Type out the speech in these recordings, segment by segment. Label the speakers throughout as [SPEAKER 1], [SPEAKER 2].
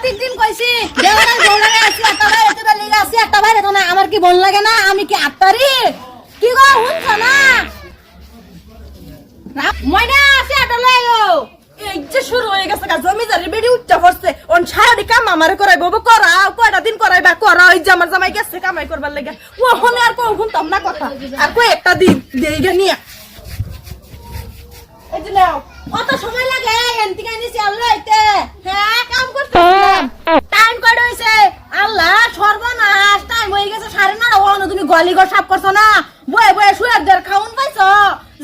[SPEAKER 1] প্রত্যেকদিন কইছি দেওয়ারে বউলারে আসি একটা বাইরে তোরা লিগা আসি একটা বাইরে তো না আমার কি বল লাগে না আমি কি আত্তারি কি গো হুনছ না ময়না আসি একটা লইও এই যে শুরু হয়ে গেছে গা জমিদারি বেডি উচ্চা পড়ছে অন সারাদি কাম আমারে করাইবো করাও কয়টা দিন করাইবা করা ওই যে আমার জামাই গেছে কামাই করবার লাগা ও হনে আর কও শুনতাম না কথা আর কই একটা দিন দেইগা নিয়া এই যে নাও কত সময় লাগে এন্তি কানি চাল লইতে হ্যাঁ কাম করতে টাইম কত হইছে আল্লাহ সর্বনাশ টাইম হয়ে গেছে 9:30 ওনো তুমি গলিঘর সাফ করছো না বয়ে বয়ে শুয়ার দের খাউন পাইছো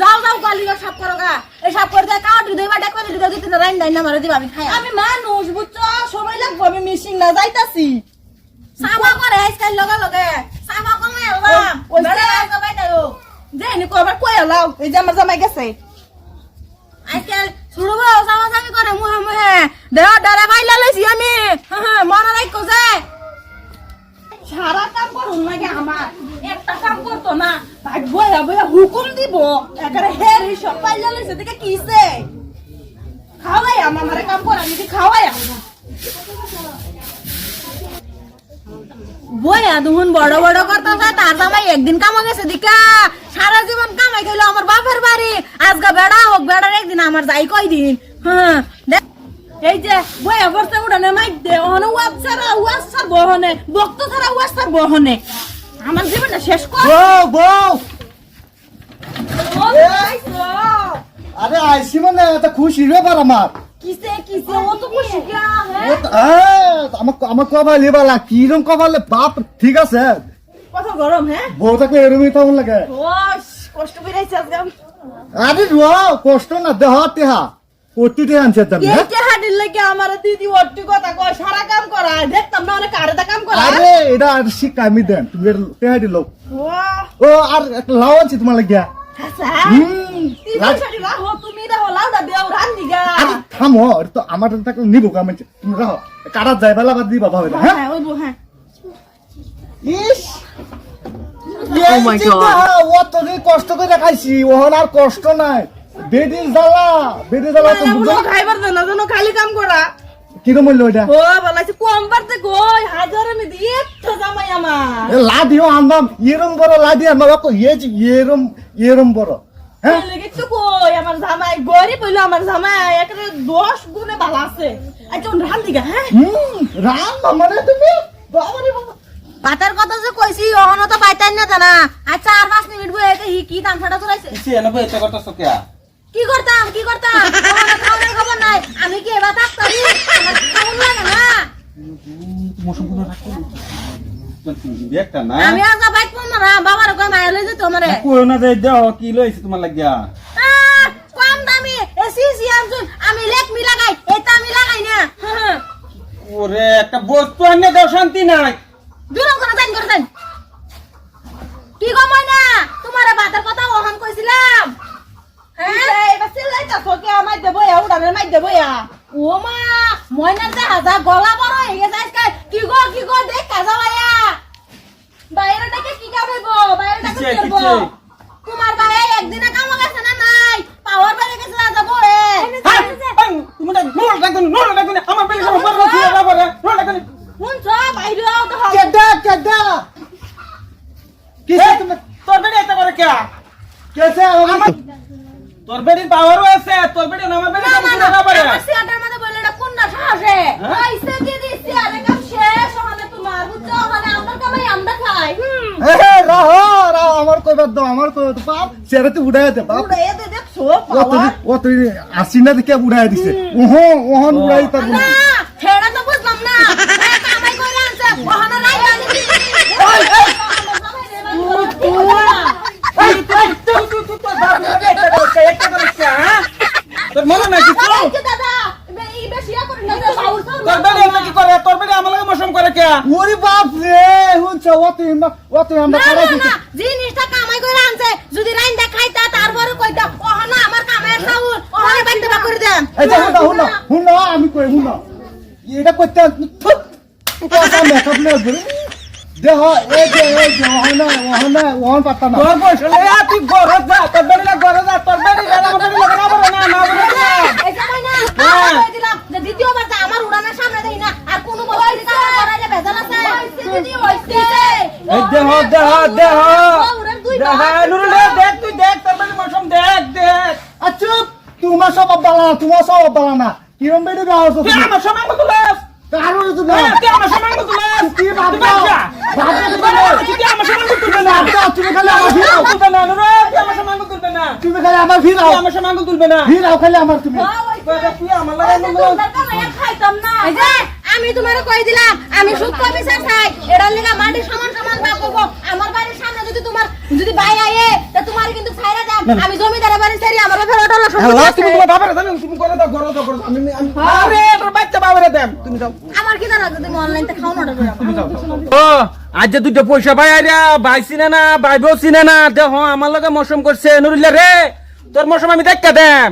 [SPEAKER 1] যাও যাও গলিঘর সাফ করো গা এই সাফ করে দে কাট দিবা ডাকবা দিবা দিতে না রাইন দাই না মারে দিবা আমি খাই আমি মানুষ বুঝছো সময় লাগবে আমি মিশিং না যাইতাছি সামা করে আজকাল লগা লগে সামা কমে আল্লাহ ওই বেড়া আইতো বাইতাও দেনি কবার কই আলাও এই যে আমার জামাই গেছে আজকাল শুরুবো সামাসামি করে মুহে মুহে দেহ ডারে ভাইলা লইছি আমি মনে রাখো যে সারা কাম করুন লাগে আমার একটা কাম করতো না তাই বয়া বয়া হুকুম দিব একারে হের হিসাব পাইলা লইছে দেখে কিছে খাওয়াই আমারে কাম করা আমি খাওয়াই বয়া দুহুন বড় বড় করতেছে তার জামাই একদিন কামা গেছে দিকা সারা জীবন কামাই খাইলো আমার বাপের বাড়ি আজকে বেড়া হোক বেড়ার একদিন আমার যাই কই দিন হ্যাঁ এই যে বয়া বর্ষা উড়ানে মাইক দে ওহনে ওয়াসার বহনে বক্ত ছাড়া ওয়াসার বহনে আমার জীবনটা শেষ কর
[SPEAKER 2] বউ আরে আইসি মানে এটা খুশি ব্যাপার আমার
[SPEAKER 1] কিসে কিসে ও তো খুশি গা
[SPEAKER 2] আমার কবাল এবালা কিরম কবালে বাপ ঠিক আছে
[SPEAKER 1] কত গরম হ্যাঁ
[SPEAKER 2] বউ থাকলে এরমই কেমন লাগে
[SPEAKER 1] কষ্ট বেরাইছে আজকে
[SPEAKER 2] আরে কষ্ট না দেহ তেহা প্রতিটি আনছে
[SPEAKER 1] এই তেহাডির লাগে আমার দিদি ওটি কথা কয় সারা কাম করায় দেখতাম না অনেক আরেদা কাম করায়
[SPEAKER 2] আরে এটা আর শিক্ষা আমি দেন তুমি তেহাডি লোক ও আর একটা লাউ আনছি তোমার লাগিয়া থামো তো আমার থাকলে নিবো আমি তুমি রাখো কাটা যাই বেলা বাদ দিবা ভাবে হ্যাঁ ইস ও তো কষ্ট করে খাইছি ওহন আর কষ্ট নাই বেডি জ্বালা তো বুঝো
[SPEAKER 1] খাইবার না জানো খালি কাম করা
[SPEAKER 2] কিরম হইলো এটা
[SPEAKER 1] ও বলাইছে কম পারতে কই হাজার আমি দিয়ে তো জামাই আমার
[SPEAKER 2] এ লা দিও আনবাম এরম বড় লা দিয়া আমার কো এরম বড় হ্যাঁ
[SPEAKER 1] লাগে তো কই আমার জামাই গরিব হইলো আমার জামাই একেবারে 10 গুণে ভালো আছে আচ্ছা রান দিগা হ্যাঁ
[SPEAKER 2] রান মানে তুমি বাবারে বাবা
[SPEAKER 1] পাতার কথা যে কইছি ওহনো তো পাইতাই না জানা আচ্ছা আর 5 মিনিট বইতে কি তামসাটা চলাইছে
[SPEAKER 3] কি এনে বইতে করতেছ কে
[SPEAKER 1] কি করতাম ওহনো খাওয়ার খবর নাই আমি কি এবার থাকতারি আমার খাওন লাগে না
[SPEAKER 3] মৌসুম কোন রাখো তুমি একটা না
[SPEAKER 1] আমি আজকে বাইক পন না বাবার কই মায়া লই যেত আমারে
[SPEAKER 3] কই না দে দাও কি লইছি তোমার লাগিয়া
[SPEAKER 1] কম দামি এসি আমজুন আমি লেক মি লাগাই এটা আমি লাগাই না
[SPEAKER 3] ওরে একটা বস্তু আনে দাও শান্তি নাই
[SPEAKER 1] দূর করে দেন কি গো ময়না তোমারে বাতের কথা ওহন কইছিলাম হ্যাঁ এবার সেলাইতা তোকে আমায় দেবো উড়ানের মাই দেবো ও মা ময়নার যে হাজার গলা বড় হয়ে গেছে আজকে কি গো দেখ কাজা ভাইয়া বাইরে থেকে কি খাবেবো বাইরে থেকে করবো তোমার ভাই একদিনে কাম গেছে না নাই পাওয়ার বাইরে গেছে না যাবো
[SPEAKER 3] তুমি না নোর রাখো আমার বেলে সব বড় কি বাবা রে নোর রাখো
[SPEAKER 1] কোন সব বাইরে আও তো
[SPEAKER 2] কেডা কিসে তুমি
[SPEAKER 3] তোর বেলে এত বড় কে
[SPEAKER 2] কেসে আমার
[SPEAKER 3] তোর বেলে পাওয়ারও আছে তোর বেলে আমার বেলে সব বড় না পারে
[SPEAKER 1] আমার সিয়াটার মধ্যে বললে এটা কোন না সাহসে আইছে দিদি সিয়ারে কাম শেষ হলে তোমার বুঝছো মানে আমার কামাই আমরা খাই
[SPEAKER 2] রাহো আমার কইবার দাও আমার কই তো বাপ চেরাতে উড়াই দে বাপ
[SPEAKER 1] উড়াইয়া দে দেখছো পাওয়ার
[SPEAKER 2] ও তো আসিনা দেখে উড়াই দিছে ওহন উড়াই তা
[SPEAKER 1] না হেডা তো বুঝলাম না কামাই কইরা আনছে ওহনা রাই বানি
[SPEAKER 3] তোর মনে নাই কিছু
[SPEAKER 1] দাদা এই বেশিয়া করে না বাউল
[SPEAKER 3] তোর বেলে কি করে তোর বেলে আমার লাগে মশম করে কে
[SPEAKER 2] ওরে বাপ রে হুনছ ও তো আমরা
[SPEAKER 1] না
[SPEAKER 2] খারাপ
[SPEAKER 1] না জিনিসটা কামাই করে আনছে যদি রাইন্দা খাইতা তারপরে কইতা ওহনা আমার কামাই চাউল ওহনা বাইতে বা করে দেন
[SPEAKER 2] এই যে হুন আমি কই হুন এটা কইতে কথা মেকআপ না ধরে দেহ এই যে ওহন পাতা না
[SPEAKER 3] তোর বসলে তুই গরজ যা তোর বেলে তোর বেলে আমার বেলে লাগা না
[SPEAKER 1] এই সময় না দিলাম যে দ্বিতীয়বার আমার উড়ানের সামনে দেই না আর কোন যদি হইছে
[SPEAKER 3] এই দেহ দেহ দেহ
[SPEAKER 1] ওরে দুই
[SPEAKER 3] দেহ নুরুলে দেখ তুই দেখ তোর মানে মৌসুম দেখ দেখ
[SPEAKER 2] আচ্ছা তোমার সব বালা না তোমার সব বালা না কিরম বেড়ে বিয়া হচ্ছে
[SPEAKER 3] তুই আমার সমান তুলাস
[SPEAKER 2] কারণ তুমি
[SPEAKER 3] তুই আমার সমান তুলাস
[SPEAKER 2] কি ভাবছো
[SPEAKER 3] তুই আমার সমান তুলবে না
[SPEAKER 2] তুমি খালি আমার ভিড়াও
[SPEAKER 3] তুলবে না নুরুল তুই আমার সমান তুলবে না
[SPEAKER 2] তুমি খালি আমার ভিড়াও
[SPEAKER 3] তুই আমার সমান তুলবে না
[SPEAKER 2] ভিড়াও খালি আমার তুমি
[SPEAKER 3] তুই আমার লাগে নুরুল
[SPEAKER 1] খাইতাম না এই যে আমি তোমারে কই দিলাম আমি সুখ বিচার চাই এটার লাগা মাটি সমান সমান ভাগ করব আমার বাড়ির সামনে যদি তোমার যদি ভাই আয়ে তা তোমার কিন্তু ছাইরা দাম আমি জমিদারের বাড়ি ছাইরি আমার বাপের অটল
[SPEAKER 3] হ্যালো তুমি
[SPEAKER 1] সম্পত্তি
[SPEAKER 3] তোমার বাবারে জানো তুমি করে দাও আমি আরে তোর বাচ্চা বাবারে দেন তুমি যাও
[SPEAKER 1] আমার কি দাঁড়া তুমি অনলাইনতে খাও না অর্ডার করে
[SPEAKER 3] ও আজ যে দুটো পয়সা পাই আইরা ভাই চিনে না ভাই বউ চিনে না দেহ আমার লগে মৌসুম করছে নুরুল্লাহ রে তোর মৌসুম আমি দেখা দেম